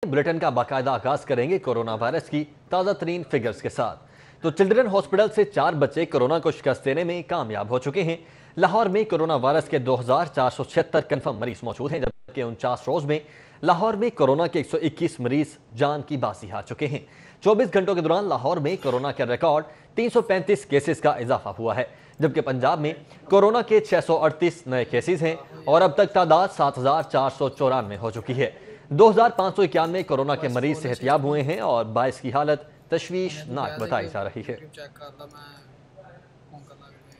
Bulletin का बाकायदा आगाज करेंगे कोरोना वायरस की ताज़ा तरीन फिगर्स के साथ। तो चिल्ड्रन हॉस्पिटल से 4 बच्चे कोरोना को शिकस्त देने में कामयाब हो चुके हैं। लाहौर में कोरोना वायरस के 2476 कन्फर्म मरीज मौजूद हैं, जबकि 49 रोज में लाहौर में कोरोना के 121 मरीज जान की बाजी हार चुके हैं। 24 घंटों के दौरान लाहौर में कोरोना के रिकॉर्ड 335 केसेस का इजाफा हुआ है, जबकि पंजाब में कोरोना के 638 नए केसेस हैं और अब तक तादाद 7494 हो चुकी है। 2591 कोरोना के मरीज सेहतयाब हुए हैं और 22 की हालत तशवीशनाक बताई जा रही है।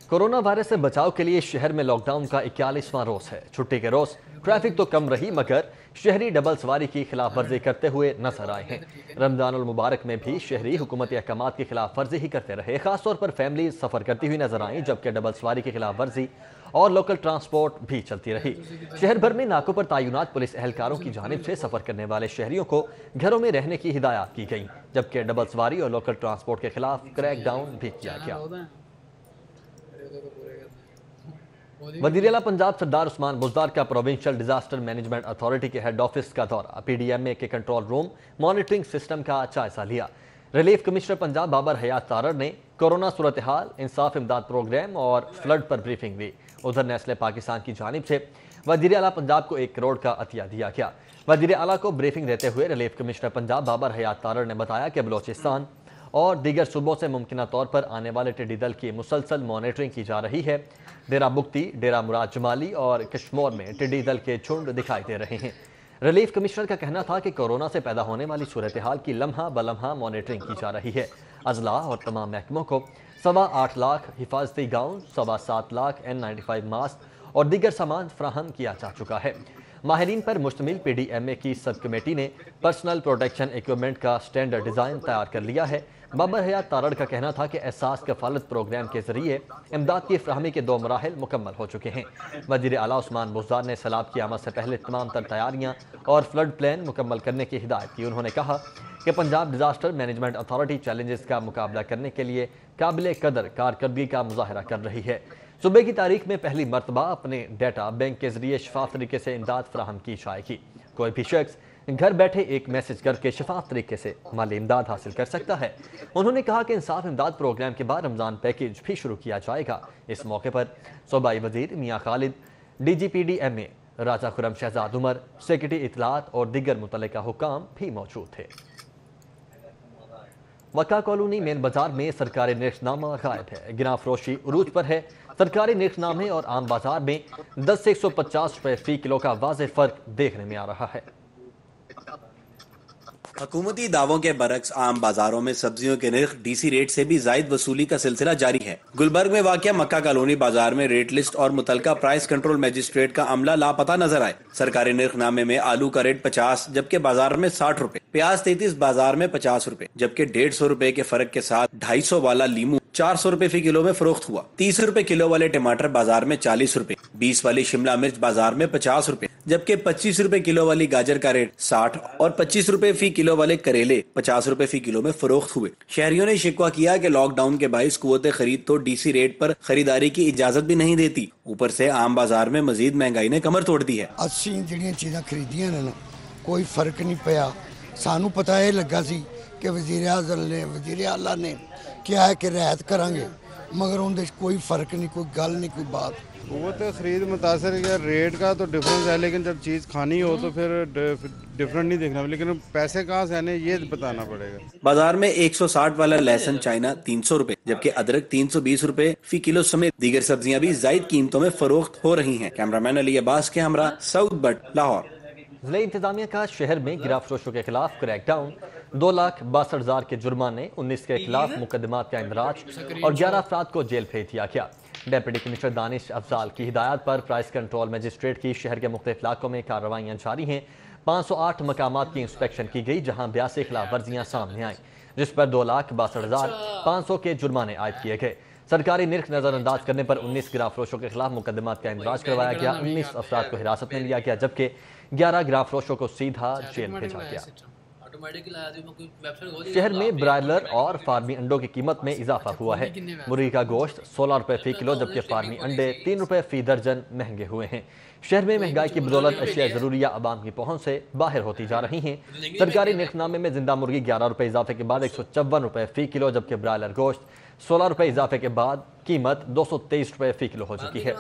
कोरोना वायरस से बचाव के लिए शहर में लॉकडाउन का 41वां रोज है। छुट्टी के रोज ट्रैफिक तो कम रही, मगर शहरी डबल सवारी की खिलाफ वर्जी करते हुए नजर आए हैं। रमजानुल मुबारक में भी शहरी हुकूमती अहकामात की खिलाफ वर्जी ही करते रहे। खासतौर पर फैमिली सफर करती हुई नजर आई, जबकि डबल सवारी की खिलाफ वर्जी और लोकल ट्रांसपोर्ट भी चलती रही। शहर भर में नाकों पर तैनात पुलिस एहलकारों की जानिब से सफर करने वाले शहरियों को घरों में रहने की हिदायत की गई, जबकि डबल सवारी और लोकल ट्रांसपोर्ट के खिलाफ क्रैक डाउन भी किया गया। वज़ीर आला पंजाब सरदार उस्मान बुज़दार का प्रोविंशियल डिजास्टर मैनेजमेंट अथॉरिटी के हेड ऑफिस का दौरा, PDMA के कंट्रोल रूम मॉनिटरिंग सिस्टम का जायजा लिया। रिलीफ कमिश्नर पंजाब बाबर हयात तारड़ ने कोरोना सूरत हाल, इंसाफ इमदाद प्रोग्राम और फ्लड पर ब्रीफिंग दी। उधर नेस्ले पाकिस्तान की जानिब से वज़ीर आला पंजाब को 1 करोड़ का अतिया दिया गया। वज़ीर आला को ब्रीफिंग देते हुए रिलीफ कमिश्नर पंजाब बाबर हयात तारड़ ने बताया कि बलोचिस्तान और दीगर सूबों से मुमकिना तौर पर आने वाले टिड्डी दल की मुसलसल मॉनिटरिंग की जा रही है। डेरा बुगती, डेरा मुराद जमाली और कश्मोर में टिड्डी दल के झुंड दिखाई दे रहे हैं। रिलीफ कमिश्नर का कहना था कि कोरोना से पैदा होने वाली सूरत हाल की लम्हा बलम्हा मॉनिटरिंग की जा रही है। अजला और तमाम महकमों को 8.25 लाख हिफाजती गाउन, 7.25 लाख N95 मास्क और दीगर सामान फराहम किया जा चुका है। माहिरीन पर मुश्तमिल PDMA की सब कमेटी ने पर्सनल प्रोटेक्शन इक्विपमेंट का स्टैंडर्ड डिज़ाइन तैयार कर लिया है। बाबर हयात तारड़ का कहना था कि एहसास कफालत प्रोग्राम के जरिए इमदाद की फ्राहमी के 2 मराहिल मुकम्मल हो चुके हैं। वज़ीर आला उस्मान बुज़दार ने सैलाब की आमद से पहले तमाम तर तैयारियाँ और फ्लड प्लान मुकम्मल करने की हिदायत की। उन्होंने कहा कि Punjab disaster management authority challenges का मुकाबला करने के लिए काबिल कदर कारकर्दगी का मुजाहरा कर रही है। सुबह की तारीख में पहली मरतबा अपने डेटा बैंक के जरिए शफाफ तरीके से इमदाद फराहम की जाएगी। कोई भी शख्स घर बैठे एक मैसेज करके शफाफ तरीके से माली इमदाद हासिल कर सकता है। उन्होंने कहा कि इंसाफ इमदाद प्रोग्राम के बाद रमजान पैकेज भी शुरू किया जाएगा। इस मौके पर सूबाई वजीर मियां खालिद, DG PDMA राजा खुरम शहजाद उमर, सेक्रेटरी इतलात और दीगर मुतल्लिका हुक्काम भी मौजूद थे। वक्का कॉलोनी मेन बाजार में सरकारी निर्खनामा गायब है। गिरा फरोशी उरूज पर है। सरकारी निर्खनामे और आम बाजार में 10 से 150 रुपए फी किलो का वाज़ेह फर्क देखने में आ रहा है। हुकूमती दावों के बरक्स आम बाजारों में सब्जियों के निर्ख DC रेट से भी जायद वसूली का सिलसिला जारी है। गुलबर्ग में वाक़या मक्का कॉलोनी बाजार में रेट लिस्ट और मुतलका प्राइस कंट्रोल मजिस्ट्रेट का अमला लापता नजर आए। सरकारी निर्खनामे में आलू का रेट 50 जबकि बाजार में 60 रुपए, प्याज 33 बाजार में 50 रुपए, जबकि 150 रुपए के फर्क के साथ 250 वाला लीमू 400 रुपए फी किलो में फरोख्त हुआ। 30 रुपए किलो वाले टमाटर बाजार में 40 रुपए, 20 वाली शिमला मिर्च बाजार में 50 रुपए, जबकि 25 रुपए किलो वाली गाजर का रेट 60 और 25 रुपए फी किलो वाले करेले 50 रुपए फी किलो में फरोख्त हुए। शहरियों ने शिकवा किया कि लॉकडाउन के बाइस कुव्वत खरीद तो DC रेट पर खरीदारी की इजाजत भी नहीं देती, ऊपर से आम बाजार में मजीद महंगाई ने कमर तोड़ दी है। ਅਸੀਂ ਜਿਹੜੀਆਂ ਚੀਜ਼ਾਂ ਖਰੀਦੀਆਂ ਨੇ ਕੋਈ ਫਰਕ ਨਹੀਂ ਪਿਆ। ਸਾਨੂੰ ਪਤਾ ਇਹ ਲੱਗਾ ਸੀ ਕਿ ਵਜ਼ੀਰ ਆਲਾ ਨੇ ਕਿਹਾ ਹੈ ਕਿ ਰਿਆਇਤ ਕਰਾਂਗੇ, मगर उनके कोई फ़र्क नहीं, कोई गल नहीं, कोई बात। वो तो ख़रीद मुतासर है, रेट का तो डिफरेंस है, लेकिन जब चीज़ खानी हो तो फिर डिफरेंट नहीं देखना, लेकिन पैसे कहाँ से आने ये बताना पड़ेगा। बाजार में 160 वाला लहसुन चाइना 300 रुपए, जबकि अदरक 320 रुपए फी किलो समेत दीगर सब्जियां भी जायद कीमतों में फरोख्त हो रही हैं। कैमरामैन अली अब्बास के हमरा साउथ बट लाहौर। ज़िला इंतजामिया का शहर में गिरा फरोशों के खिलाफ क्रैकडाउन, 2,62,000 के जुर्माने, 19 के खिलाफ मुकदमात का इंदराज और 11 अफराद को जेल भेज दिया गया। डेप्यूटी कमिश्नर दानिश अफजाल की हिदायत पर प्राइस कंट्रोल मजिस्ट्रेट की शहर के मुख्तलिफ इलाकों में कार्रवाइयाँ जारी हैं। 508 मकामात की इंस्पेक्शन की गई, जहाँ 82 खिलाफ वर्जियाँ सामने आईं, जिस पर 2,62,500 के जुर्माने आयद किए गए। सरकारी निर्ख नजरअंदाज करने पर 19 गिरा फरोशों के खिलाफ मुकदमात का इंदराज करवाया गया। 19 अफराद को हिरासत में लिया गया, जबकि 11 गिरा फरोशों को सीधा जेल भेजा गया। शहर में ब्रायलर और फार्मी अंडों की कीमत में इजाफा हुआ है। मुर्गी का गोश्त 16 रुपए फी किलो जबकि फार्मी अंडे 3 रुपए फी दर्जन महंगे हुए हैं। शहर में महंगाई की बदौलत अशिया जरूरिया आवाम की पहुंच से बाहर होती जा रही हैं। सरकारी निर्खनामे में जिंदा मुर्गी 11 रुपए इजाफे के बाद 154 रुपए फी किलो जबकि ब्रायलर गोश्त 16 रुपए इजाफे के बाद कीमत 223 रुपए फी किलो हो चुकी है।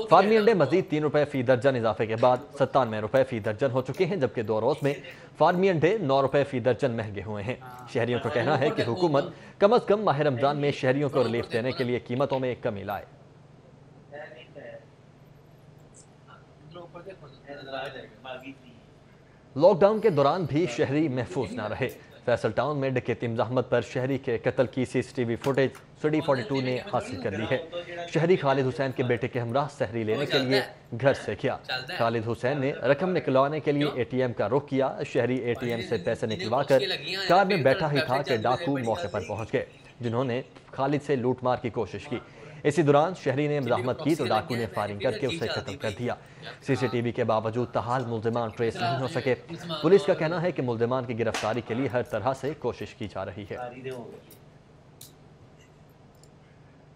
फार्मी अंडे मजीद 3 रुपए फी दर्जन इजाफे के बाद 97 रुपए फी दर्जन हो चुके हैं जबकि 2 रोज में फार्मी अंडे 9 रुपए फी दर्जन महंगे हुए हैं। शहरियों का कहना है कि हुकूमत कम अज कम माह रमजान में शहरियों को रिलीफ देने के लिए कीमतों में कमी लाए। लॉकडाउन के दौरान भी शहरी महफूज न रहे। फैसल टाउन में डकैती मज़ाहमत पर शहरी के कत्ल की CCTV फुटेज स्टडी 42 ने हासिल कर ली है। शहरी खालिद हुसैन के बेटे के हमरा सहरी लेने के लिए घर से किया। खालिद हुसैन ने रकम निकलवाने के लिए ATM का रुख किया। शहरी ATM से पैसे निकलवा कर कार में बैठा ही था कि डाकू मौके पर पहुंच गए, जिन्होंने खालिद से लूटमार की कोशिश की। इसी दौरान शहरी ने मज़ाहमत की तो डाकू ने फायरिंग करके उसे कत्ल कर दिया। CCTV के बावजूद तहाल मुल्ज़िमान ट्रेस नहीं हो सके। पुलिस का कहना है कि मुल्ज़िमान की गिरफ्तारी के लिए हर तरह से कोशिश की जा रही है।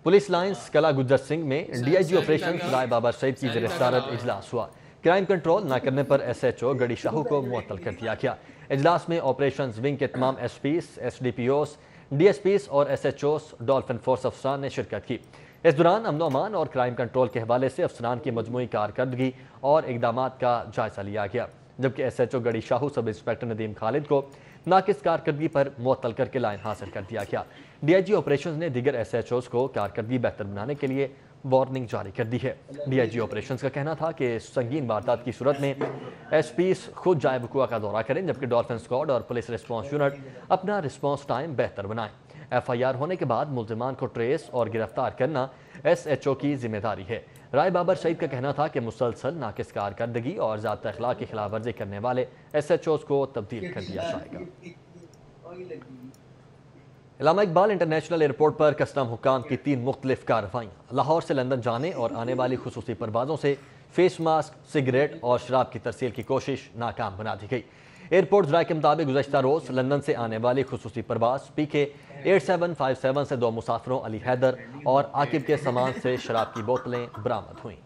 पुलिस लाइन्स कला गुज्जर सिंह में DIG ऑपरेशन राय बाबर सईद की ज़ेर सदारत इजलास हुआ। क्राइम कंट्रोल न करने पर SHO गड़ी शाहू को मुअत्तल कर दिया गया। इजलास में ऑपरेशन विंग के तमाम SPs, SDPOs, DSPs और SHOs डॉल्फिन फोर्स अफसरान ने शिरकत की। इस दौरान अमन अमान और क्राइम कंट्रोल के हवाले से अफसरान की मजमूई कारकर्दगी और इकदामात का जायजा लिया गया, जबकि SHO गड़ी शाहू सब इंस्पेक्टर नदीम खालिद को नाकिस कारकर्दगी पर मुअत्तल करके लाइन हासिल कर दिया गया। DIG ऑपरेशंस ने दीगर SHOs को कारकर्दगी बेहतर बनाने के लिए वार्निंग जारी कर दी है। DIG ऑपरेशंस का कहना था कि संगीन वारदात की सूरत में SPs खुद जाए वकुआ का दौरा करें, जबकि डॉल्फिन स्क्वाड और पुलिस रिस्पॉन्स यूनिट अपना रिस्पॉन्स टाइम बेहतर बनाएं। FIR होने के बाद मुल्ज़िमान को ट्रेस और गिरफ्तार करना SHO की जिम्मेदारी है। राय बाबर सईद का कहना था कि मुसलसल नाकिस कारकर्दगी और ज़ाब्ता अखलाक की खिलाफ वर्जी करने वाले SHOs को तब्दील कर दिया जाएगा। इलामा इकबाल इंटरनेशनल एयरपोर्ट पर कस्टम हुकाम की 3 मुख्तलिफ कार्रवाइयाँ। लाहौर से लंदन जाने और आने वाली खुसूसी परवाज़ों से फेस मास्क, सिगरेट और शराब की तरसील की कोशिश नाकाम बना दी गई। एयरपोर्ट ज़राए के मुताबिक गुज़श्ता रोज़ लंदन से आने वाली खुसूसी परवाज़ PK 8757 से 2 मुसाफिरों अली हैदर और आकिब के सामान से शराब की बोतलें बरामद हुई।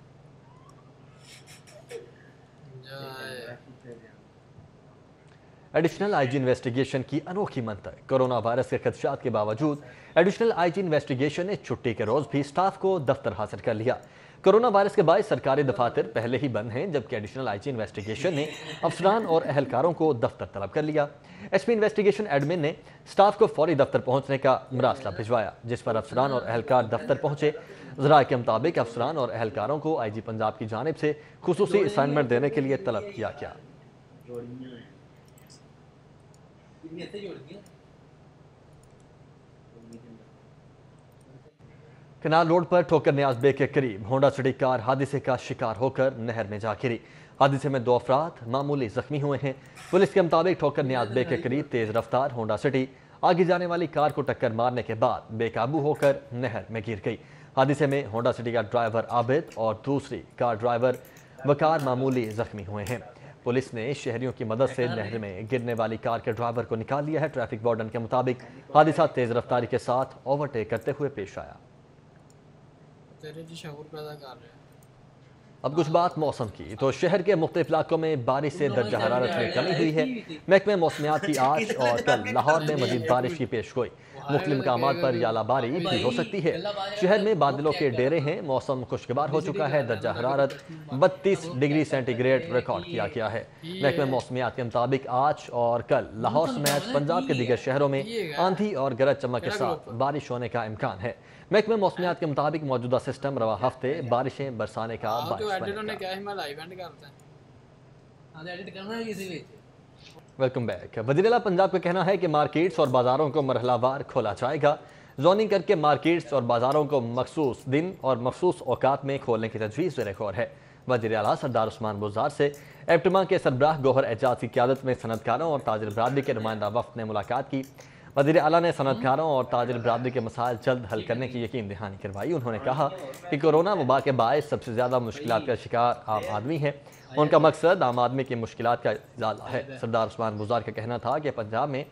एडिशनल IG इन्वेस्टिगेशन की अनोखी मंतक। कोरोना वायरस के खदशात के बावजूद एडिशनल IG इन्वेस्टिगेशन ने छुट्टी के रोज़ भी स्टाफ को दफ्तर हासिल कर लिया। कोरोना वायरस के बायस सरकारी दफातर पहले ही बंद हैं, जबकि एडिशनल IG इन्वेस्टिगेशन ने अफसरान और अहलकारों को दफ्तर तलब कर लिया। SP इन्वेस्टिगेशन एडमिन ने स्टाफ को फौरी दफ्तर पहुंचने का मरासला भिजवाया, जिस पर अफसरान और अहलकार दफ्तर पहुंचे। ज़राए के मुताबिक अफसरान और अहलकारों को IG पंजाब की जानिब से खुसूसी असाइनमेंट देने के लिए तलब किया गया। कनाल रोड पर ठोकर न्याज बे के करीब होंडा सिटी कार हादसे का शिकार होकर नहर में जा गिरी। हादसे में 2 अफराद मामूली जख्मी हुए हैं। पुलिस के मुताबिक ठोकर न्याज बे के करीब तेज रफ्तार होंडा सिटी आगे जाने वाली कार को टक्कर मारने के बाद बेकाबू होकर नहर में गिर गई। हादसे में होंडा सिटी का ड्राइवर आबिद और दूसरी कार ड्राइवर वकार मामूली जख्मी हुए हैं। पुलिस ने शहरियों की मदद से नहर में गिरने वाली कार के ड्राइवर को निकाल लिया है। ट्रैफिक वार्डन के मुताबिक हादसा तेज रफ्तारी के साथ ओवरटेक करते हुए पेश आया। अब कुछ बात मौसम की, तो शहर के मुख्तलिफ इलाकों में बारिश से दर्जा हरारत में कमी हुई है। महकमे मौसमियात की आज और कल लाहौर में मजीद बारिश की पेशगोई। मुख्तलिफ मकामात पर यालाबारी भी हो सकती है। शहर में बादलों के डेरे हैं। मौसम खुशगवार हो चुका है। दर्जा हरारत 32 डिग्री सेंटीग्रेड रिकॉर्ड किया गया है। महकमे मौसमियात के मुताबिक आज और कल लाहौर समेत पंजाब के दीगर शहरों में आंधी और गरज चमक के साथ बारिश होने का इम्कान है। महकमे मौसमियात के मुताबिक मौजूदा सिस्टम रवा हफ्ते बारिशें बरसाने का वेलकम बैक। वज़ीर-ए-आला पंजाब का कहना है कि मार्केट्स और बाजारों को मरहलावार खोला जाएगा। जोनिंग करके मार्केट्स और बाजारों को मखसूस दिन और मखसूस औकात में खोलने की तजवीज़ ज़ेर गौर है। वज़ीर-ए-आला सरदार उस्मान बुज़दार से एप्टमा के सरबराह गौहर एजाज की क़यादत में सनतकारों और ताजिर बरादरी के नुमाइंदा वफ़द ने मुलाकात की। वज़ीर आला ने सनअतकारों और ताजिर बरादरी के मसाइल जल्द हल करने की यकीन दहानी करवाई। उन्होंने कहा कि कोरोना वबा के बायस सबसे ज़्यादा मुश्किलात का शिकार आम आदमी है। उनका मकसद आम आदमी की मुश्किलात का इजाला है। सरदार उस्मान बुज़दार का कहना था कि पंजाब में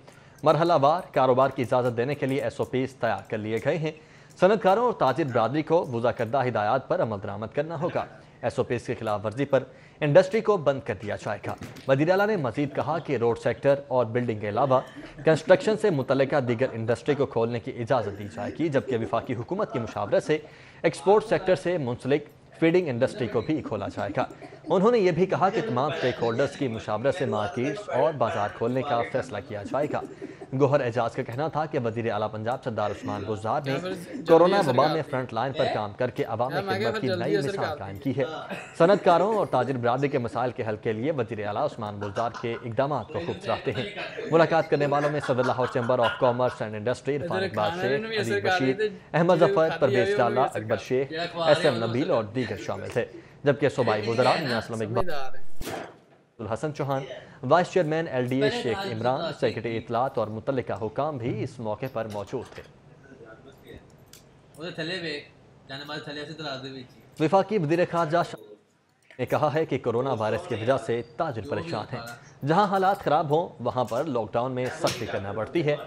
मरहलावार कारोबार की इजाज़त देने के लिए SOPs तैयार कर लिए गए हैं। सनअतकारों और ताजिर बरादरी को वज़ा करदा हिदायत पर अमल दरामद करना होगा। SOPs की खिलाफ वर्जी पर इंडस्ट्री को बंद कर दिया जाएगा। वज़ीर आला ने मजीद कहा कि रोड सेक्टर और बिल्डिंग के अलावा कंस्ट्रक्शन से मुतल्लिका दीगर इंडस्ट्री को खोलने की इजाज़त दी जाएगी, जबकि वफाकी हुकूमत की मुशावरत से एक्सपोर्ट सेक्टर से मुंसलिक फीडिंग इंडस्ट्री को भी खोला जाएगा। उन्होंने ये भी कहा कि तमाम स्टेक होल्डर्स की मुशावरत से मार्केट्स और बाजार खोलने का फैसला किया जाएगा। गोहर एजाज का कहना था कि वज़ीर आला पंजाब सरदार उस्मान बुज़दार ने कोरोना वबा में फ्रंट लाइन पर काम करके अवाम खिदमत की नई मिसाल कायम की है। सनअतकारों और ताजिर बरादरी के मसाइल के हल के लिए वज़ीर आला उस्मान बुज़दार के इक़दामात को खूब सराहते हैं। मुलाकात करने वालों में सदर Lahore chamber of commerce and industry, Irfan Iqbal Sheikh, Ali Bashir, Ahmad Zafar, Pervez Dala, Akbar Sheikh, SM Nabeel और दीगर शामिल थे। जबकि सूबाई वज़रा Mian Aslam Iqbal, Hasan Chauhan, vice chairman LDA Sheikh Imran, secretary इतलात और मुतल्लिका हुकाम भी इस मौके पर मौजूद थे। वफाकी वज़ीर ख़ारजा ने कहा है कि कोरोना वायरस की वजह से ताजिर परेशान हैं। जहां हालात ख़राब हों वहां पर लॉकडाउन में सख्ती करना पड़ती है।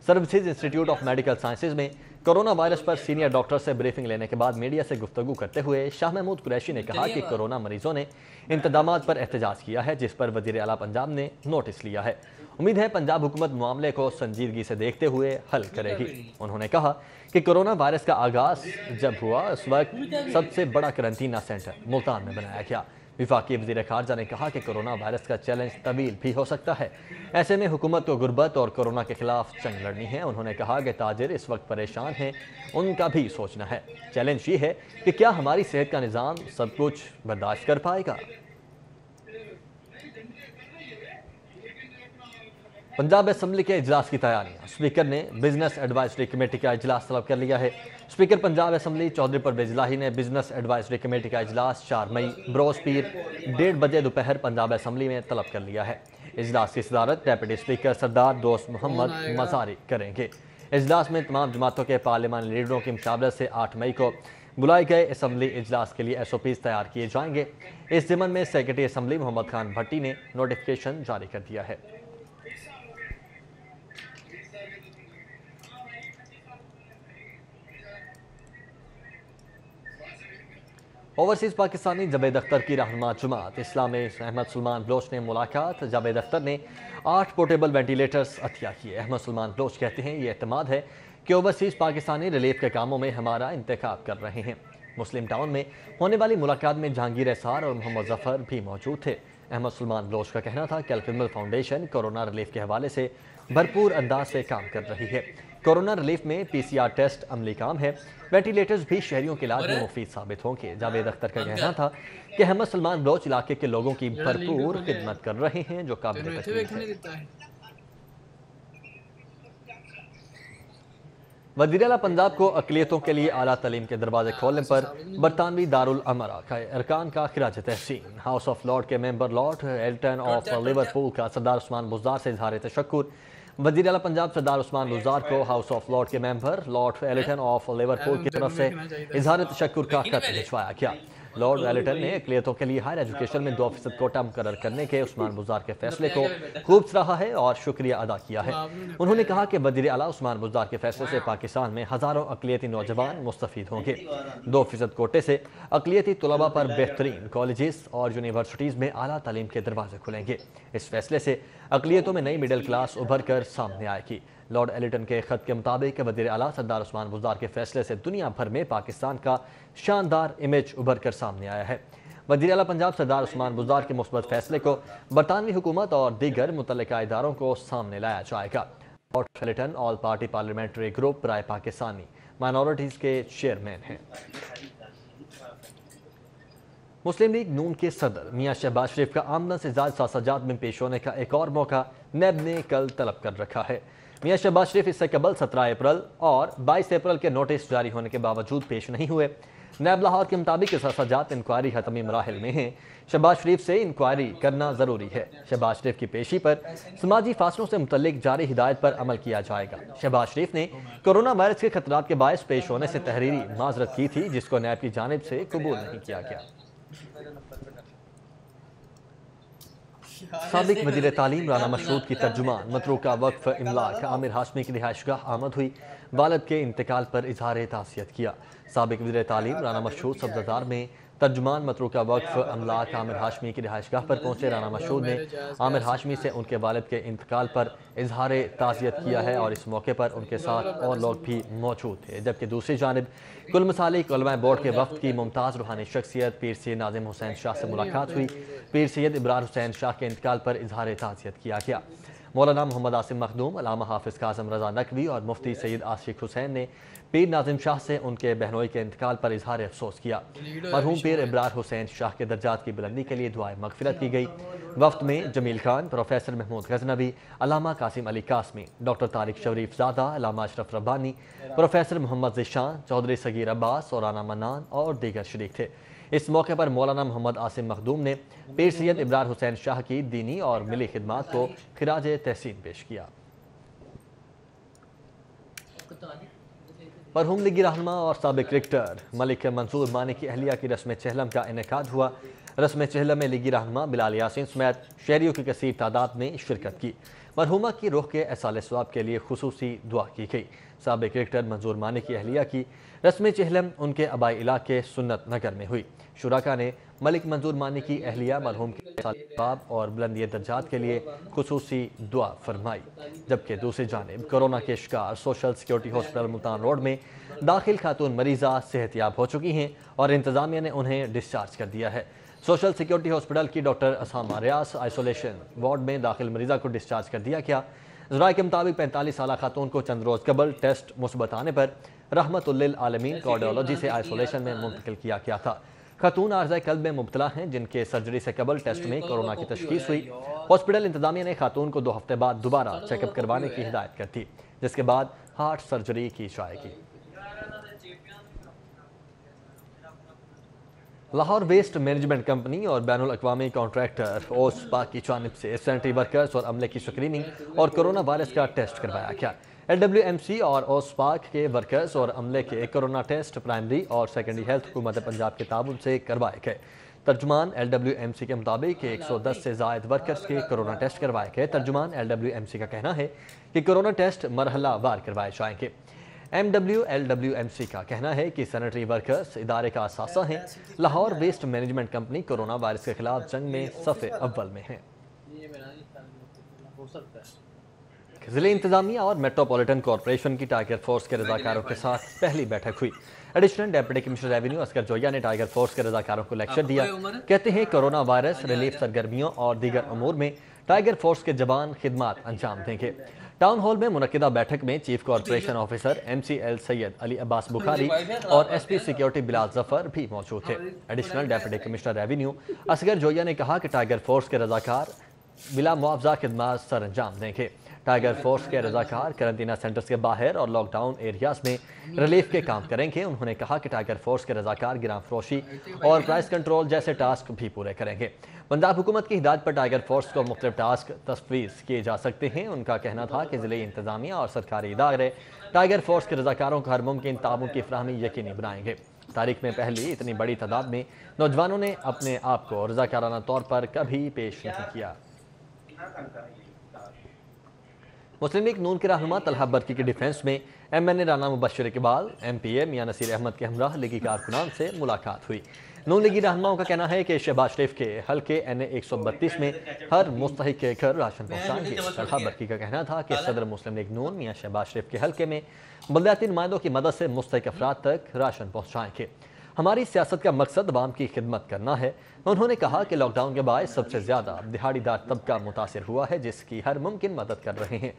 Services institute of medical sciences में कोरोना वायरस पर सीनियर डॉक्टर से ब्रीफिंग लेने के बाद मीडिया से गुफ्तगू करते हुए शाह महमूद कुरैशी ने कहा कि कोरोना मरीजों ने इंतजामात पर एहतजाज किया है, जिस पर वज़ीर आला पंजाब ने नोटिस लिया है। उम्मीद है पंजाब हुकूमत मामले को संजीदगी से देखते हुए हल करेगी। उन्होंने कहा कि कोरोना वायरस का आगाज़ जब हुआ उस वक्त सबसे बड़ा करंटीना सेंटर मुल्तान में बनाया गया। वफाकी वज़ीर ख़ारजा ने कहा कि कोरोना वायरस का चैलेंज तवील भी हो सकता है। ऐसे में हुकूमत को गुर्बत और कोरोना के खिलाफ जंग लड़नी है। उन्होंने कहा कि ताजिर इस वक्त परेशान हैं, उनका भी सोचना है। चैलेंज ये है कि क्या हमारी सेहत का निज़ाम सब कुछ बर्दाश्त कर पाएगा। पंजाब असम्बली के इजलास की तैयारियां, स्पीकर ने बिजनेस एडवाइजरी कमेटी का इजलास तलब कर लिया है। स्पीकर पंजाब असम्बली चौधरी परवेज इलाही ने बिजनेस एडवाइजरी कमेटी का इजलास 4 मई बरोज़ पीर 1:30 बजे दोपहर पंजाब असम्बली में तलब कर लिया है। इजलास की सदारत डेप्यूटी स्पीकर सरदार दोस्त मोहम्मद मज़ारी करेंगे। इजलास में तमाम जमातों के पार्लिमानी लीडरों की मुशावरत से 8 मई को बुलाए गए असम्बली इजलास के लिए SOPs तैयार किए जाएंगे। इस ज़िम्मन में सेक्रेटरी असम्बली मोहम्मद खान भट्टी ने नोटिफिकेशन जारी कर दिया है। ओवरसीज़ पाकिस्तानी जावेद अख्तर की रहनुमा जमात इस्लामी अहमद सुलेमान बलोच ने मुलाकात। जावेद अख्तर ने 8 पोर्टेबल वेंटिलेटर्स अतिया किए। अहमद सुलेमान बलोच कहते हैं ये एतमाद है कि ओवरसीज़ पाकिस्तानी रिलीफ के कामों में हमारा इंतखाब कर रहे हैं। मुस्लिम टाउन में होने वाली मुलाकात में जहांगीर एसार और मोहम्मद जफर भी मौजूद थे। अहमद सुलेमान बलोच का कहना था कि अल-फिमल फाउंडेशन कोरोना रिलीफ के हवाले से भरपूर अंदाज से काम कर रही है। कोरोना रिलीफ में PCR टेस्ट अमली काम है। वेंटिलेटर्स भी शहरियों के इलाज में मुफीद साबित होंगे। जावेद अख्तर का कहना था कि अहमद सुलेमान बलोच इलाके के लोगों की भरपूर खिदमत कर रहे हैं, जो काबिल तकरीर है। वज़ीर आला पंजाब को अक़लियतों के लिए आला तालीम के दरवाजे खोलने पर बरतानवी दारुल अमरा का अरकान का खिराज तहसीन। हाउस ऑफ लॉर्ड के member lord Alton of Liverpool का सरदार उस्मान बुज़दार से इजहार तशक्कुर। वज़ीर आला पंजाब सरदार उस्मान बुज़दार को हाउस ऑफ लॉर्ड के member lord Alton of Liverpool की तरफ से इजहार तशक्कुर का खत भिजवाया गया। लॉर्ड एल्टन ने अक़लियतों के लिए हायर एजुकेशन में 2% कोटा मुकर्रर करने के उस्मान बुज़दार के फैसले को खूब सराहा है और शुक्रिया अदा किया है। उन्होंने कहा कि वज़ीर आला उस्मान बुज़दार के फैसले से पाकिस्तान में हज़ारों अक़लियती नौजवान मुस्तफ़ीद होंगे। 2% कोटे से अक़लियती तलबा पर बेहतरीन कॉलेजेस और यूनिवर्सिटीज़ में आला तालीम के दरवाजे खुलेंगे। इस फैसले से अक़लियतों में नई मिडिल क्लास उभर कर सामने आएगी। लॉर्ड एल्टन के खत के मुताबिक वज़ीर आला सरदार उस्मान बुज़दार के फैसले से दुनिया भर में पाकिस्तान का शानदार इमेज उभर कर सामने आया है। वज़ीर आला पंजाब सरदार उस्मान बुज़दार के मुस्बत फैसले को बरतानवी हुकूमत और दीगर मुतल्लिका इदारों को सामने लाया जाएगा। Lord Alton all party parliamentary group राय पाकिस्तानी माइनॉरिटीज़ के चेयरमैन हैं। मुस्लिम लीग नून के सदर मियां शहबाज शरीफ का आमदन से ज़्यादा सासाजात में पेश होने का एक और मौका नैब ने कल तलब कर रखा है। मियां शहबाज शरीफ इससे कबल 17 अप्रैल और 22 अप्रैल के नोटिस जारी होने के बावजूद पेश नहीं हुए। نیب لاہور کے مطابق اثاثہ جات انکوائری حتمی مراحل میں ہیں۔ شہباز شریف سے انکوائری کرنا ضروری ہے۔ شہباز شریف کی پیشی پر سماجی فاصلوں سے متعلق جاری ہدایت پر عمل کیا جائے گا۔ شہباز شریف نے کورونا وائرس کے خطرات کے باعث پیش ہونے سے تحریری معذرت کی تھی، جس کو نیب کی جانب سے قبول نہیں کیا گیا۔ سابق وزیر تعلیم رانا مشہود کی ترجمان متروکہ وقف املاک عامر ہاشمی کی رہائش گاہ آمد ہوئی۔ والد کے انتقال پر اظہار تعزیت کیا۔ سابق وزیر تعلیم رانا مشہود سبزدار میں ترجمان متروکہ وقف املاک عامر ہاشمی کی رہائش گاہ پر پہنچے۔ رانا مشہود نے عامر ہاشمی سے ان کے والد کے انتقال پر اظہار تعزیت کیا ہے اور اس موقع پر ان کے ساتھ اور لوگ بھی موجود تھے، جبکہ دوسری جانب کل مسالک علماء بورڈ کے وفد کی ممتاز روحانی شخصیت پیر سید ناظم حسین شاہ سے ملاقات ہوئی۔ پیر سید ابرار حسین شاہ کے انتقال پر اظہار تعزیت کیا گیا۔ مولانا محمد عاصم مخدوم، علامہ حافظ کاظم رضا نقوی اور مفتی سید عاشق حسین نے پیر ناظم شاہ سے ان کے بہنوئی کے انتقال پر اظہار افسوس کیا۔ مرحوم پیر ابرار حسین شاہ کے درجات کی بلندی کے لیے دعائے مغفرت کی گئی۔ وفد میں جمیل خان، پروفیسر محمود غزنوی، علامہ قاسم علی قاسمی، ڈاکٹر طارق شریف زادہ، علامہ اشرف ربانی، پروفیسر محمد ذیشان، چودھری صغیر عباس اور رانا منان اور دیگر شریک تھے۔ اس موقع پر مولانا محمد عاصم مخدوم نے پیر سید ابرار حسین شاہ کی دینی اور ملی خدمات کو خراج تحسین پیش کیا۔ مرحوم لیگی رہنما اور سابق کرکٹر ملک منظور مانی کی اہلیہ کی رسم چہلم کا انعقاد ہوا۔ رسم چہلم میں لیگی رہنما بلال یاسین سمیت شہریوں کی کثیر تعداد نے شرکت کی۔ مرحومہ کی روح کے ایصال ثواب کے لیے خصوصی دعا کی گئی۔ سابق کرکٹر منظور مانی کی اہلیہ کی رسم چہلم ان کے آبائی علاقے سنت نگر میں ہوئی۔ شرکاء نے ملک منظور مانی کی اہلیہ مرحوم کے ایصال ثواب اور بلندی درجات کے لیے خصوصی دعا فرمائی، جبکہ دوسری جانب کورونا کے شکار social security hospital Multan road میں داخل خاتون مریضہ صحت یاب ہو چکی ہیں اور انتظامیہ نے انہیں ڈسچارج کر دیا ہے۔ سوشل سیکیورٹی ہاسپٹل کی ڈاکٹر اسامہ ریاض آئسولیشن وارڈ میں داخل مریضہ کو ڈسچارج کر دیا گیا۔ ذرائع کے مطابق 45 سالہ خاتون کو چند روز قبل ٹیسٹ مثبت آنے پر رحمت للعالمین کارڈیولوجی سے آئسولیشن میں منتقل کیا گیا تھا۔ خاتون عارضہ قلب میں مبتلا ہیں جن کے سرجری سے قبل ٹیسٹ میں کورونا کی تشخیص ہوئی۔ ہاسپٹل انتظامیہ نے خاتون کو 2 ہفتے بعد دوبارہ چیک اپ کروانے کی ہدایت کر دی، جس کے بعد ہارٹ سرجری کی جائے گی۔ لاہور ویسٹ مینجمنٹ کمپنی اور بین الاقوامی کانٹریکٹر اوسپاک کی جانب سے سینٹری ورکرز اور عملے کی اسکریننگ اور کورونا وائرس کا ٹیسٹ کروایا گیا۔ LWMC اور اوسپاک کے ورکرز اور عملے کے کورونا ٹیسٹ پرائمری اور سیکنڈری ہیلتھ حکومت پنجاب کے تعاون سے کروائے گئے۔ ترجمان LWMC کے مطابق 110 سے زائد ورکرز کے کورونا ٹیسٹ کروائے گئے۔ ترجمان LWMC کا کہنا ہے کہ کورونا ٹیسٹ مرحلہ وار کروائے جائیں گے۔ LWMC کا کہنا ہے کہ سینٹری ورکرز ادارے کا اثاثہ ہیں۔ Lahore waste management company corona virus کے خلاف جنگ میں صف اول میں ہے۔ ضلع انتظامیہ اور میٹروپولیٹن کارپوریشن کی ٹائیگر فورس کے رضاکاروں کے ساتھ پہلی بیٹھک ہوئی۔ Additional deputy commissioner revenue Asghar Joya نے ٹائیگر فورس کے رضاکاروں کو لیکچر دیا۔ کہتے ہیں کورونا وائرس ریلیف سرگرمیوں اور دیگر امور میں ٹائیگر فورس کے جوان خدمات انجام دیں گے۔ ٹاؤن ہال میں منعقدہ بیٹھک میں chief corporation officer MCL Syed Ali Abbas Bukhari اور SP سیکیورٹی بلال ظفر بھی موجود تھے۔ Additional deputy commissioner revenue Asghar Joya نے کہا کہ ٹائیگر فورس کے رضاکار بلا معاوضہ خدمات سر انجام دیں گے۔ ٹائیگر فورس کے رضاکار قرنطینہ سینٹرز کے باہر اور لاک ڈاؤن ایریاز میں ریلیف کے کام کریں گے۔ انہوں نے کہا کہ ٹائیگر فورس کے رضاکار گراں فروشی اور پرائس کنٹرول جیسے ٹاسک بھی پورے کریں گے۔ پنجاب حکومت کی ہدایت پر ٹائیگر فورس کو مختلف ٹاسک تفویض کیے جا سکتے ہیں۔ ان کا کہنا تھا کہ ضلعی انتظامیہ اور سرکاری ادارے ٹائیگر فورس کے رضاکاروں کو ہر ممکن تعاون کی فراہمی یقینی بنائیں گے۔ تاریخ میں پہلی اتنی بڑی تعداد میں نوجوانوں نے اپنے آپ کو رضاکارانہ طور پر کبھی پیش نہیں کیا۔ مسلم لیگ نون کے رہنما طلحہ برقی کے ڈیفنس میں MNA رانا مبشر اقبال، MPA میاں نصیر احمد کے ہمراہ لیگی کارکنان سے ملاقات ہوئی۔ نون لیگی رہنماؤں کا کہنا ہے کہ شہباز شریف کے حلقے NA 132 میں ہر مستحق کے گھر راشن پہنچائیں گے۔ طلحہ برقی کا کہنا تھا کہ صدر مسلم لیگ نون میاں شہباز شریف کے حلقے میں بلدیاتی نمائندوں کی مدد سے مستحق افراد تک راشن پہنچائیں گے۔ ہماری سیاست کا مقصد عوام کی خدمت کرنا ہے۔ انہوں نے کہا کہ لاک ڈاؤن کے باعث سب سے زیادہ دہاڑی دار طبقہ متاثر ہوا ہے، جس کی ہر ممکن مدد کر رہے ہیں۔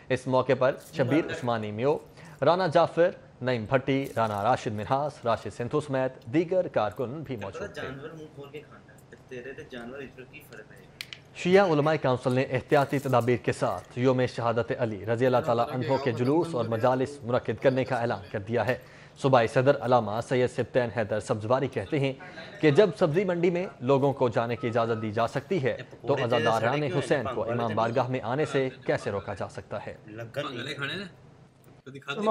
اس موقع پر شبیر عثمانی میو، رانا جعفر، نعیم بھٹی، رانا راشد منہاس، راشد سنتھو سمیت دیگر کارکن بھی موجود تھے۔ شیعہ علماء کونسل نے احتیاطی تدابیر کے ساتھ یوم شہادت علی رضی اللہ تعالیٰ عنہ کے جلوس اور مجالس منعقد کرنے کا اعلان کر دیا ہے۔ صوبائی صدر علامہ سید سبطین حیدر سبزواری کہتے ہیں کہ جب سبزی منڈی میں لوگوں کو جانے کی اجازت دی جا سکتی ہے تو عزاداران حسین کو امام بارگاہ میں آنے سے کیسے روکا جا سکتا ہے؟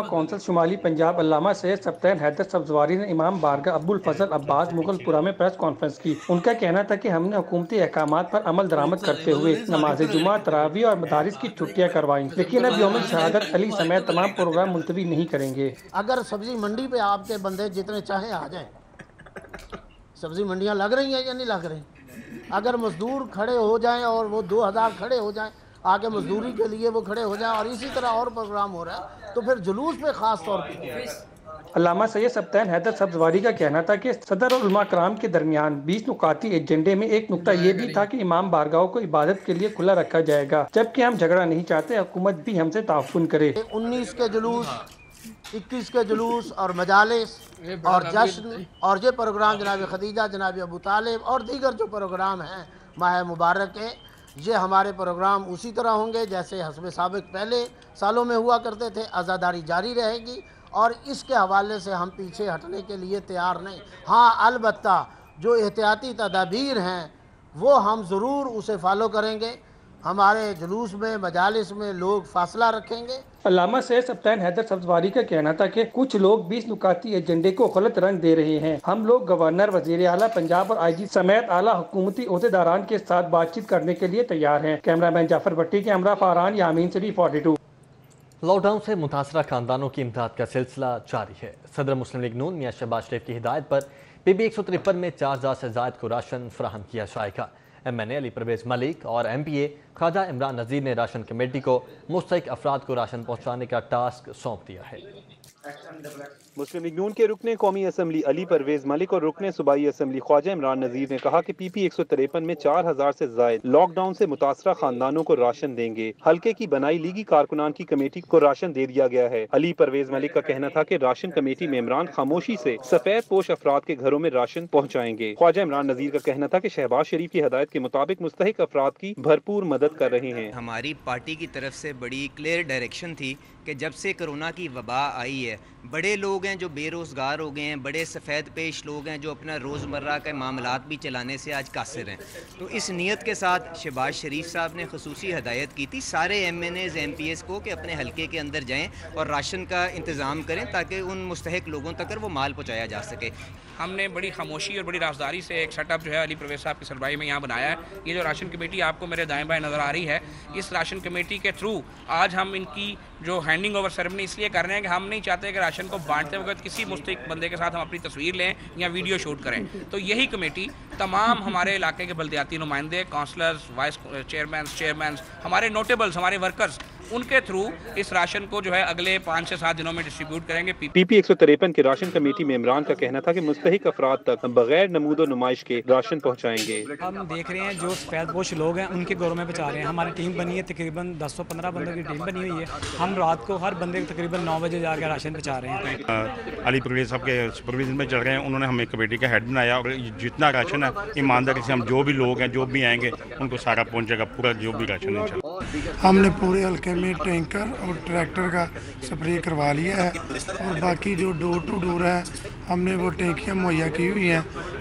کونسل شمالی پنجاب علامہ سید سبطین حیدر سبزواری نے امام بارگاہ ابو الفضل عباس مغل پورہ میں پریس کانفرنس کی۔ ان کا کہنا تھا کہ ہم نے حکومتی احکامات پر عمل درآمد کرتے ہوئے نماز جمعہ، تراویح اور مدارس کی چھٹیاں کروائیں، لیکن اب یوم شہادت علی سمیت تمام پروگرام ملتوی نہیں کریں گے۔ اگر سبزی منڈی پہ آپ کے بندے جتنے چاہیں آ جائیں، سبزی منڈیاں لگ رہی ہیں یا نہیں لگ رہی؟ اگر مزدور کھڑے ہو جائیں اور وہ 2000 کھڑے ہو جائیں آگے مزدوری کے لیے وہ کھڑے ہو جائیں اور اسی طرح اور پروگرام ہو رہا ہے تو پھر جلوس پہ خاص طور پہ۔ علامہ سید سبطین حیدر سبزواری کا کہنا تھا کہ صدر اور علماء کرام کے درمیان 20 نکاتی ایجنڈے میں ایک نکتہ یہ بھی تھا کہ امام بارگاہوں کو عبادت کے لیے کھلا رکھا جائے گا، جبکہ ہم جھگڑا نہیں چاہتے، حکومت بھی ہم سے تعاون کرے۔ 19 کے جلوس، 21 کے جلوس اور مجالس اور جشن اور یہ پروگرام جناب خدیجہ، جناب ابو طالب اور دیگر جو پروگرام ہیں ماہ مبارک کے، یہ ہمارے پروگرام اسی طرح ہوں گے جیسے حسب سابق پہلے سالوں میں ہوا کرتے تھے۔ عزاداری جاری رہے گی اور اس کے حوالے سے ہم پیچھے ہٹنے کے لیے تیار نہیں۔ ہاں البتہ جو احتیاطی تدابیر ہیں وہ ہم ضرور اسے فالو کریں گے۔ ہمارے جلوس میں، مجالس میں لوگ فاصلہ رکھیں گے۔ علامہ سید سبطین حیدر سبزواری کا کہنا تھا کہ کچھ لوگ 20 نکاتی ایجنڈے کو غلط رنگ دے رہے ہیں۔ ہم لوگ گورنر، وزیر اعلیٰ پنجاب اور آئی جی سمیت اعلیٰ حکومتی عہدیداران کے ساتھ بات چیت کرنے کے لیے تیار ہیں۔ کیمرہ مین جعفر بھٹی کے ہمراہ فاران یامین سے 42۔ لاک ڈاؤن سے متاثرہ خاندانوں کی امداد کا سلسلہ جاری ہے۔ صدر مسلم لیگ نون میاں شہباز شریف کی ہدایت پر پی بی 153 میں 4000 سے زائد کو راشن فراہم کیا جائے گا۔ ایم این اے علی پرویز ملک اور ایم پی اے خواجہ عمران نذیر نے راشن کمیٹی کو مستحق افراد کو راشن پہنچانے کا ٹاسک سونپ دیا ہے۔ مسلم لیگ نون کے رکن قومی اسمبلی علی پرویز ملک اور رکن صوبائی اسمبلی خواجہ عمران نذیر نے کہا کہ پی پی 153 میں 4000 سے زائد لاک ڈاؤن سے متاثرہ خاندانوں کو راشن دیں گے۔ حلقے کی بنائی لیگی کارکنان کی کمیٹی کو راشن دے دیا گیا ہے۔ علی پرویز ملک کا کہنا تھا کہ راشن کمیٹی ممبران خاموشی سے سفید پوش افراد کے گھروں میں راشن پہنچائیں گے۔ خواجہ عمران نذیر کا کہنا تھا کہ شہباز شریف کی ہدایت کے مطابق مستحق افراد کی بھرپور مدد کر رہے ہیں۔ ہماری پارٹی کی طرف سے بڑی کلیئر ڈائریکشن تھی کہ جب سے کرونا کی وبا آئی ہے، بڑے لوگ ہیں جو بے روزگار ہو گئے ہیں، بڑے سفید پیش لوگ ہیں جو اپنا روزمرہ کے معاملات بھی چلانے سے آج قاصر ہیں، تو اس نیت کے ساتھ شہباز شریف صاحب نے خصوصی ہدایت کی تھی سارے MNAs MPs کو کہ اپنے حلقے کے اندر جائیں اور راشن کا انتظام کریں تاکہ ان مستحق لوگوں تک وہ مال پہنچایا جا سکے۔ ہم نے بڑی خاموشی اور بڑی رازداری سے ایک سیٹ اپ جو ہے علی پرویز صاحب کی سربراہی میں یہاں بنایا ہے۔ یہ جو راشن کمیٹی آپ کو میرے دائیں بائیں نظر آ رہی ہے، اس راشن کمیٹی کے تھرو آج ہم ان کی جو ہینڈنگ اوور سیریمنی اس لیے کر رہے ہیں کہ ہم نہیں چاہتے کہ راشن کو بانٹتے وقت کسی مستحق بندے کے ساتھ ہم اپنی تصویر لیں یا ویڈیو شوٹ کریں۔ تو یہی کمیٹی تمام ہمارے علاقے کے بلدیاتی نمائندے، کونسلرز، وائس چیئرمینز، ہمارے نوٹیبلز، ہمارے ورکرز، ان کے تھرو اس راشن کو جو ہے اگلے 5 سے 7 دنوں میں ڈسٹریبیوٹ کریں گے۔ پی پی 153 کے راشن کمیٹی میں عمران کا کہنا تھا کہ مستحق افراد تک بغیر نمود و نمائش کے راشن پہنچائیں گے۔ ہم دیکھ رہے ہیں جو سفید پوش لوگ ہیں ان کے گھروں میں پہنچا رہے ہیں۔ ہماری ٹیم بنی ہے، تقریباً 10 سے 15 بندوں کی ٹیم بنی ہوئی ہے۔ ہم رات کو ہر بندے کو تقریباً 9 بجے جا کے راشن پہنچا رہے ہیں۔ علی پرویز صاحب کے سپرویژن میں چل رہے ہیں، انہوں نے ہمیں کمیٹی کا ہیڈ بنایا اور جتنا راشن ہے ایمانداری سے ہم جو بھی لوگ ہیں جو بھی آئیں گے ان کو سارا پہنچے گا، پورا جو بھی راشن ہے۔ ہم نے پورے حلقے میں ٹینکر اور ٹریکٹر کا سپرے کروا لیا ہے اور باقی جو ڈور ٹو ڈور ہے ہم نے وہ ٹینکیاں مہیا کی ہوئی ہیں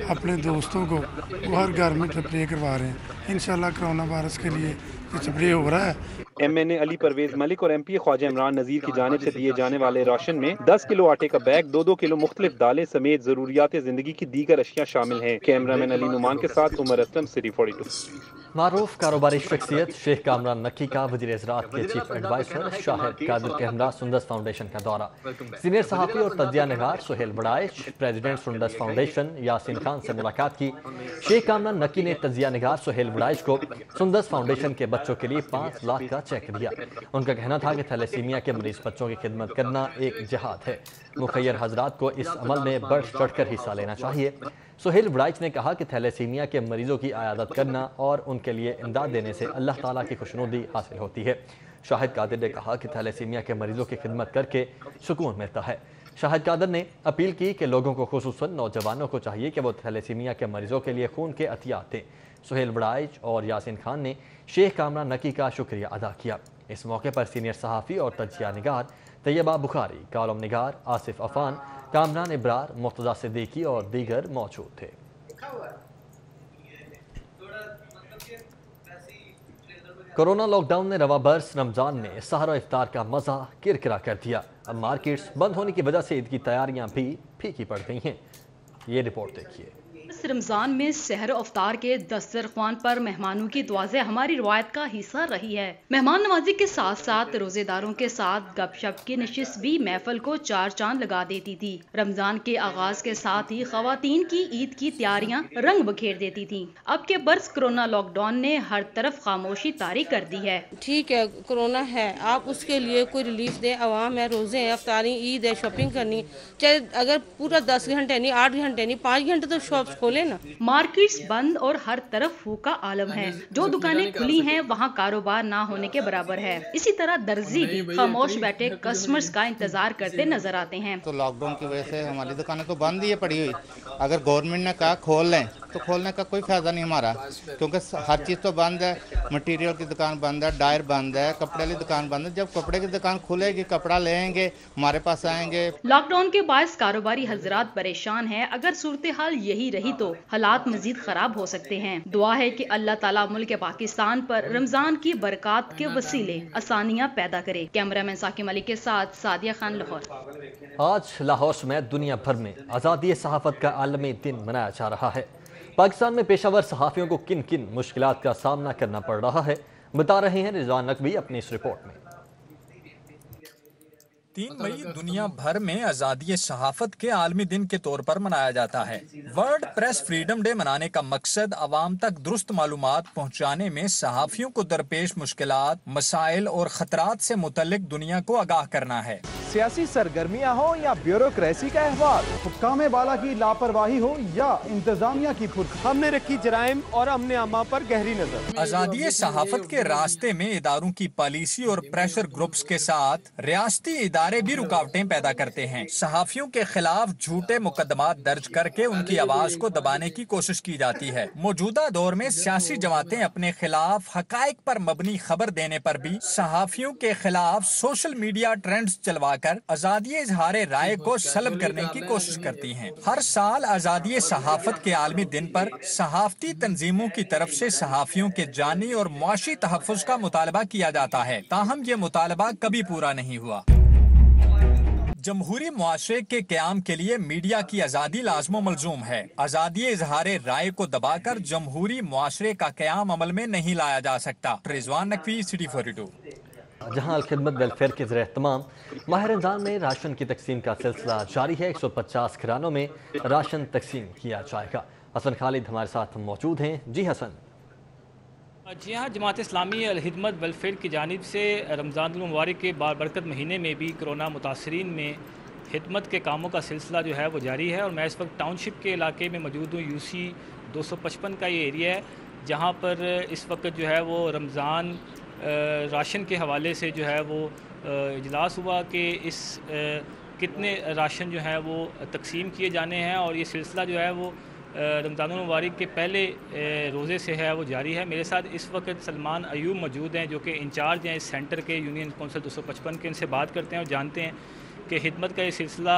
اپنے دوستوں کو، وہ ہر گھر میں سپرے کروا رہے ہیں۔ انشاءاللہ کرونا وائرس کے لیے یہ سپرے ہو رہا ہے۔ ایم این اے علی پرویز ملک اور ایم پی اے خواجہ عمران نذیر کی جانب سے دیے جانے والے راشن میں 10 کلو آٹے کا بیگ، 2 کلو مختلف دالیں سمیت ضروریات زندگی کی دیگر اشیاء شامل ہیں۔ کیمرہ مین علی نعمان کے ساتھ عمر اسلم، سٹی 42۔ معروف کاروباری شخصیت شیخ کامران نکی کا وزیر زراعت کے چیف ایڈوائزر شاہد قادر کے ہمراہ سندس فاؤنڈیشن کا دورہ۔ سینئر صحافی اور تجزیہ نگار سہیل وڑائچ، پریزیڈنٹ سندس فاؤنڈیشن یاسین خان سے ملاقات کی۔ شیخ کامران نکی نے تجزیہ نگار سہیل وڑائچ کو سندس فاؤنڈیشن کے بچوں کے لیے 5 لاکھ کا چیک دیا۔ ان کا کہنا تھا کہ تھیلیسیمیا کے مریض بچوں کی خدمت کرنا ایک جہاد ہے، مخیر حضرات کو اس عمل میں بڑھ چڑھ کر حصہ لینا چاہیے۔ سہیل وڑائچ نے کہا کہ تھیلیسیمیا کے مریضوں کی عیادت کرنا اور ان کے لیے امداد دینے سے اللہ تعالیٰ کی خوشنودی حاصل ہوتی ہے۔ شاہد قادر نے کہا کہ تھیلیسیمیا کے مریضوں کی خدمت کر کے سکون ملتا ہے۔ شاہد قادر نے اپیل کی کہ لوگوں کو خصوصاً نوجوانوں کو چاہیے کہ وہ تھیلیسیمیا کے مریضوں کے لیے خون کے عطیات دیں۔ سہیل وڑائچ اور یاسین خان نے شیخ کامران نکی کا شکریہ ادا کیا۔ इस मौके पर सीनियर सहाफ़ी और तजिया निगार तैयबा बुखारी, कॉलम निगार आसिफ अफान, कामरान इब्रार, मुर्तज़ा सिद्दीकी और दीगर मौजूद थे। कोरोना लॉकडाउन ने रवा बरस रमज़ान में सहर और इफ्तार का मज़ा किरकिरा कर दिया। अब मार्केट्स बंद होने की वजह से ईद की तैयारियां भी फीकी पड़ गई हैं। ये रिपोर्ट देखिए। रमजान में सहर और इफ्तार के दस्तरख्वान पर मेहमानों की दुआएं हमारी रिवायत का हिस्सा रही है। मेहमान नवाजी के साथ साथ रोजेदारों के साथ गपशप की नशिस्त भी महफिल को चार चांद लगा देती थी। रमजान के आगाज के साथ ही खवातीन की ईद की तैयारियां रंग बखेर देती थी। अब के बरस कोरोना लॉकडाउन ने हर तरफ खामोशी तारी कर दी है। ठीक है, कोरोना है, आप उसके लिए कोई रिलीफ दे। आवाम है, रोजे हैं, अफ्तारी, ईद है, शॉपिंग करनी, चाहे अगर पूरा 10 घंटे नहीं, 8 घंटे नहीं, 5 घंटे तो शॉप्स खोले ना। मार्केट्स बंद और हर तरफ फूका आलम है। जो दुकानें खुली हैं वहाँ कारोबार ना होने के बराबर है। इसी तरह दर्जी भी खामोश बैठे कस्टमर्स का इंतजार करते नजर आते हैं। तो लॉकडाउन की वजह से हमारी दुकानें तो बंद ही है पड़ी हुई। अगर गवर्नमेंट ने कहा खोल लें तो खोलने का कोई फायदा नहीं हमारा, क्योंकि हर चीज़ तो बंद है। मटेरियल की दुकान बंद है, डायर बंद है, कपड़े वाली दुकान बंद है। जब कपड़े की दुकान खुलेगी, कपड़ा लेंगे, हमारे पास आएंगे। लॉकडाउन के बायस कारोबारी हजरात परेशान हैं। अगर सूरत हाल यही रही तो हालात मजीद खराब हो सकते हैं। दुआ है कि अल्लाह ताला मुल्क पाकिस्तान पर रमजान की बरकत के वसीले आसानियाँ पैदा करे। कैमरामैन साकिब अली के साथ सादिया खान, लाहौर। आज लाहौर समेत दुनिया भर में आज़ादी सहाफ़त का आलमी दिन मनाया जा रहा है। पाकिस्तान में पेशावर सहाफ़ियों को किन किन मुश्किलात का सामना करना पड़ रहा है, बता रहे हैं रिजवान नकवी अपनी इस रिपोर्ट में। 3 मई दुनिया भर में आज़ादी सहाफ़त के आलमी दिन के तौर पर मनाया जाता है। वर्ल्ड प्रेस फ्रीडम डे मनाने का मकसद आवाम तक दुरुस्त मालूमात पहुँचाने में सहाफ़ियों को दरपेश मुश्किलात, मसाइल और खतरात से मुतल्लिक दुनिया को आगाह करना है। सियासी सरगर्मियाँ हो या ब्यूरोक्रेसी का अहवाल, हुक्काम बाला की लापरवाही हो या इंतजामिया की फुर्क, हमने रखी जराइम और अमन आमा पर गहरी नजर। आज़ादी सहाफ़त के रास्ते में इदारों की पॉलिसी और प्रेशर ग्रुप्स के साथ रियासती इदारे भी रुकावटें पैदा करते हैं। सहाफ़ियों के खिलाफ झूठे मुकदमात दर्ज करके उनकी आवाज को दबाने की कोशिश की जाती है। मौजूदा दौर में सियासी जमातें अपने खिलाफ हकाइक पर मबनी खबर देने पर भी सहाफ़ियों के खिलाफ सोशल मीडिया ट्रेंड्स चलवा कर आज़ादी इज़हारे राय को सलब करने की कोशिश करती हैं। हर साल आज़ादी सहाफ़त के आलमी दिन पर सहाफ़ती तंजीमों की तरफ से सहाफ़ियों के जानी और मुआशी तहफ़्फ़ुज़ का मुतालबा किया जाता है, ताहम ये मुतालबा कभी पूरा नहीं हुआ। जमहूरी मुआशरे के क़याम के लिए मीडिया की आज़ादी लाज़िम व मलज़ूम है। आज़ादी इज़हारे राय को दबाकर जमहूरी मुआशरे का क़याम अमल में नहीं लाया जा सकता। रिजवान नकवी, सिटी 42। जहां अलखिदमत वेलफेयर के ज़रिए तमाम माह रमज़ान में राशन की तकसीम का सिलसिला जारी है। 150 घरानों में राशन तकसीम किया जाएगा। हसन खालिद हमारे साथ मौजूद हैं। जी हसन। जी हाँ, जमात इस्लामी अलखिदमत वेलफेयर की जानिब से रमज़ान मुबारक के बाबरकत महीने में भी कोरोना मुतासरीन में खिदमत के कामों का सिलसिला जो है वो जारी है। और मैं इस वक्त टाउनशिप के इलाके में मौजूद हूँ। UC 255 का ये एरिया है, जहाँ पर इस वक्त जो है वो रमज़ान राशन के हवाले से जो है वो इजलास हुआ कि इस कितने राशन जो है वो तकसीम किए जाने हैं। और ये सिलसिला जो है वो रमज़ान मुबारक के पहले रोज़े से है वो जारी है। मेरे साथ इस वक्त सलमान अयूब मौजूद हैं, जो कि इंचार्ज हैं इस सेंटर के, यूनियन कौंसिल 255 के। इनसे बात करते हैं और जानते हैं कि खिदमत का ये सिलसिला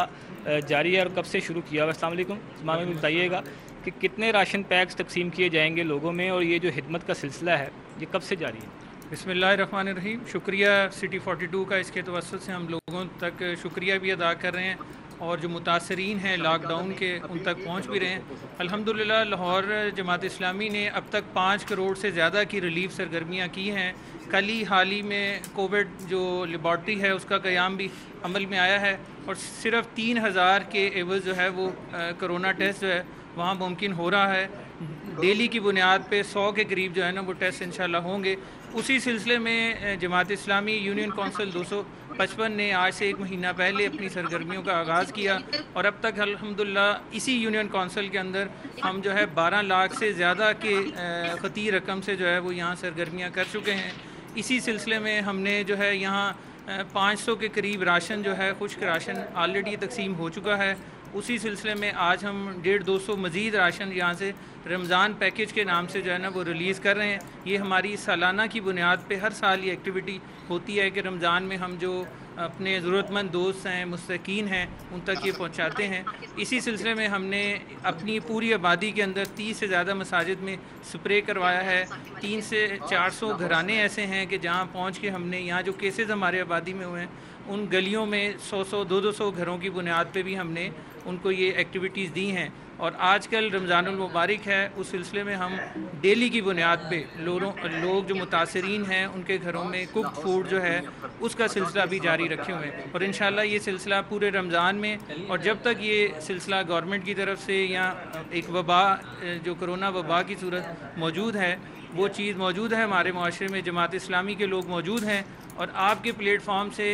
जारी है और कब से शुरू किया हुआ। अस्सलाम वालेकुम, सलमान अयूब, बताइएगा कि कितने राशन पैक्स तकसीम किए जाएंगे लोगों में और ये जो खिदमत का सिलसिला है ये कब से जारी है? बिस्मिल्लाहिर्रहमानिर्रहीम। शुक्रिया सिटी 42 का, इसके तवस्सुत से हम लोगों तक शुक्रिया भी अदा कर रहे हैं और जो मुतासरीन हैं लॉकडाउन के उन तक पहुंच भी रहे हैं। अल्हम्दुलिल्लाह लाहौर जमात इस्लामी ने अब तक 5 करोड़ से ज़्यादा की रिलीफ सरगर्मियाँ की हैं। कल ही हाल ही में कोविड जो लेबॉर्ट्री है उसका क़याम भी अमल में आया है और सिर्फ 3000 के एवज़ जो है वो कोरोना टेस्ट जो है वहाँ मुमकिन हो रहा है। डेली की बुनियाद पे 100 के करीब जो है ना वो टेस्ट इंशाल्लाह होंगे। उसी सिलसिले में जमात इस्लामी यूनियन कौंसिल 255 ने आज से 1 महीना पहले अपनी सरगर्मियों का आगाज़ किया और अब तक अल्हम्दुलिल्लाह इसी यूनियन कौंसिल के अंदर हम जो है 12 लाख से ज़्यादा के ख़ती रकम से जो है वो यहाँ सरगर्मियाँ कर चुके हैं। इसी सिलसिले में हमने जो है यहाँ 500 के करीब राशन जो है खुश्क राशन ऑलरेडी तकसीम हो चुका है। उसी सिलसिले में आज हम 150-200 मज़ीद राशन यहाँ से रमज़ान पैकेज के नाम से जो है ना वो रिलीज़ कर रहे हैं। ये हमारी सालाना की बुनियाद पे हर साल ये एक्टिविटी होती है कि रमज़ान में हम जो अपने ज़रूरतमंद दोस्त हैं, मुस्तकीन हैं, उन तक ये पहुंचाते हैं। इसी सिलसिले में हमने अपनी पूरी आबादी के अंदर 30 से ज़्यादा मसाजिद में स्प्रे करवाया है। 300 से 400 घराने ऐसे हैं कि जहां पहुंच के हमने यहाँ जो केसेस हमारे आबादी में हुए हैं उन गलियों में 100-100, 200 घरों की बुनियाद पे भी हमने उनको ये एक्टिविटीज़ दी हैं। और आजकल रमज़ानुल मुबारक है, उस सिलसिले में हम डेली की बुनियाद पे लोग जो मुतासरीन हैं उनके घरों में कुक फूड जो है उसका सिलसिला भी जारी रखे हुए हैं। और इंशाल्लाह ये सिलसिला पूरे रमज़ान में और जब तक ये सिलसिला गवर्नमेंट की तरफ से या एक वबा जो कोरोना वबा की सूरत मौजूद है वो चीज़ मौजूद है, हमारे माशरे में जमात इस्लामी के लोग मौजूद हैं और आपके प्लेटफॉर्म से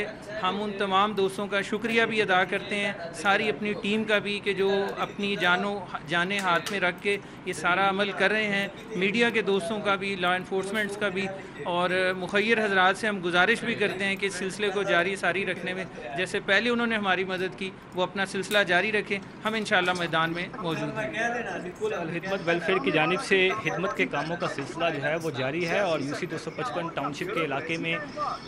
हम उन तमाम दोस्तों का शुक्रिया भी अदा करते हैं, सारी अपनी टीम का भी कि जो अपनी जानें हाथ में रख के ये सारा अमल कर रहे हैं। मीडिया के दोस्तों का भी, लॉ एनफोर्समेंट्स का भी और मुखय्यर हजरात से हम गुजारिश भी करते हैं कि इस सिलसिले को जारी सारी रखने में जैसे पहले उन्होंने हमारी मदद की वो अपना सिलसिला जारी रखें। हम इंशाल्लाह मैदान में मौजूद हैं। बिल्कुल, हिदमत वेलफेयर की जानिब से हिदमत के कामों का सिलसिला जो है वो जारी है और यूसी 255 टाउनशिप के इलाके में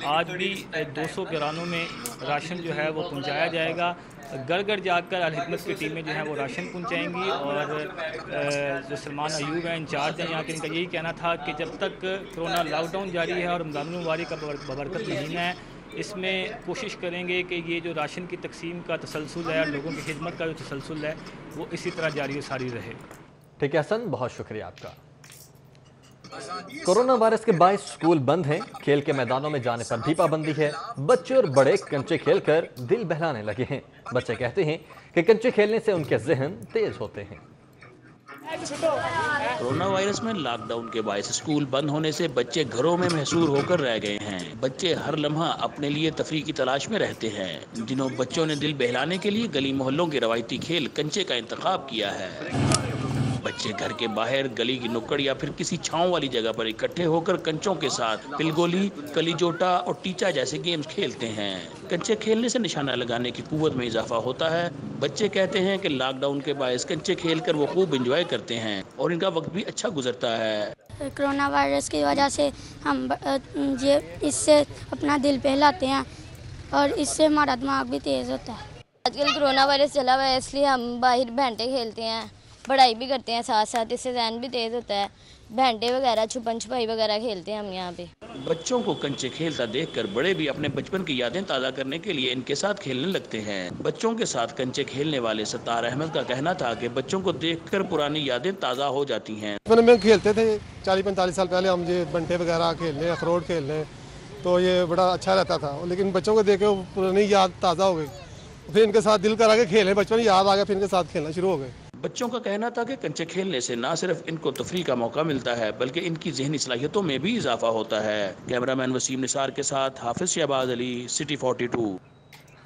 आज भी 200 घरानों में राशन जो है वो पहुंचाया जाएगा। घर घर जाकर अलहिदमत की टीमें जो हैं वो राशन पहुंचाएंगी और जो सलमान अयूब हैं इंचार्ज हैं यहाँ के, इनका यही कहना था कि जब तक कोरोना लॉकडाउन जारी है और रमज़ानुल मुबारक का बबरकत महीना है, इसमें कोशिश करेंगे कि ये जो राशन की तकसीम का तसलसल है, लोगों की खिदमत का जो तसलसल है वो इसी तरह जारी सारी रहे। ठीक है हसन, बहुत शुक्रिया आपका। कोरोना वायरस के 22 स्कूल बंद हैं, खेल के मैदानों में जाने पर भी पाबंदी है। बच्चे और बड़े कंचे खेलकर दिल बहलाने लगे हैं। बच्चे कहते हैं कि कंचे खेलने से उनके ज़हन तेज होते हैं। कोरोना वायरस में लॉकडाउन के बायस स्कूल बंद होने से बच्चे घरों में महसूर होकर रह गए हैं। बच्चे हर लम्हा अपने लिए तफरीह की तलाश में रहते हैं। इन दिनों बच्चों ने दिल बहलाने के लिए गली मोहल्लों के रवायती खेल कंचे का इंतखाब किया है। बच्चे घर के बाहर, गली की नुक्कड़ या फिर किसी छांव वाली जगह पर इकट्ठे होकर कंचों के साथ तिलगोली, कलीजोटा और टीचा जैसे गेम्स खेलते हैं। कंचे खेलने से निशाना लगाने की कुव्वत में इजाफा होता है। बच्चे कहते हैं कि लॉकडाउन के बायस कंचे खेलकर वो खूब एंजॉय करते हैं और इनका वक्त भी अच्छा गुजरता है। कोरोना वायरस की वजह से हम इससे अपना दिल बहलाते हैं और इससे हमारा दिमाग भी तेज़ होता है। आजकल कोरोना वायरस चला हुआ है इसलिए हम बाहर भैंटे खेलते हैं, पढ़ाई भी करते हैं साथ साथ, इससे ज़हन भी तेज़ होता है। भैंटे वगैरह, छुपन छुपाई वगैरह खेलते हैं हम यहाँ पे। बच्चों को कंचे खेलता देखकर बड़े भी अपने बचपन की यादें ताज़ा करने के लिए इनके साथ खेलने लगते हैं। बच्चों के साथ कंचे खेलने वाले सत्तार अहमद का कहना था कि बच्चों को देखकर पुरानी यादें ताज़ा हो जाती हैं। में खेलते थे 40-45 साल पहले, हम ये बंटे वगैरह खेलने, अखरोट खेलने, तो ये बड़ा अच्छा रहता था। लेकिन बच्चों को देख के पुरानी याद ताज़ा हो गई, फिर इनके साथ दिल करा के खेले, बचपन याद आ गया, फिर इनके साथ खेलना शुरू हो गए। बच्चों का कहना था कि कंचे खेलने से न सिर्फ इनको तफरीह का मौका मिलता है बल्कि इनकी ज़हनी सलाहियतों में भी इजाफा होता है। कैमरामैन वसीम निसार के साथ हाफिज शहबाज अली, सिटी 42।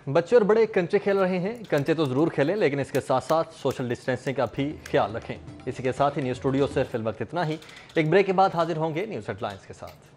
बच्चे और बड़े कंचे खेल रहे हैं। कंचे तो ज़रूर खेलें लेकिन इसके साथ साथ सोशल डिस्टेंसिंग का भी ख्याल रखें। इसी के साथ ही न्यूज़ स्टूडियो से फिल वक्त इतना ही। एक ब्रेक के बाद हाजिर होंगे न्यूज़ हेडलाइंस के साथ।